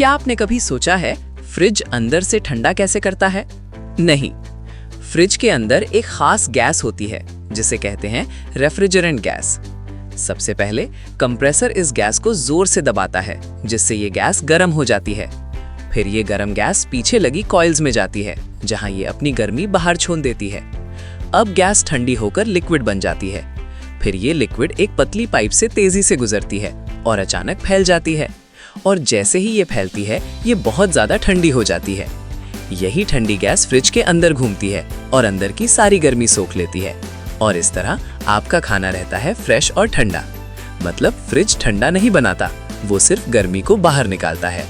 क्या आपने कभी सोचा है फ्रिज अंदर से ठंडा कैसे करता है? नहीं, फ्रिज के अंदर एक खास गैस होती है जिसे कहते हैं रेफ्रिजरेंट गैस। सबसे पहले कंप्रेसर इस गैस को जोर से दबाता है जिससे ये गैस गर्म हो जाती है। फिर ये गर्म गैस पीछे लगी कॉइल्स में जाती है जहां ये अपनी गर्मी बाहर छोड़ देती है। अब गैस ठंडी होकर लिक्विड बन जाती है। फिर ये लिक्विड एक पतली पाइप से तेजी से गुजरती है और अचानक फैल जाती है। और जैसे ही ये फैलती है ये बहुत ज़्यादा ठंडी हो जाती है। यही ठंडी गैस फ्रिज के अंदर घूमती है और अंदर की सारी गर्मी सोख लेती है। और इस तरह आपका खाना रहता है फ्रेश और ठंडा। मतलब फ्रिज ठंडा नहीं बनाता, वो सिर्फ गर्मी को बाहर निकालता है।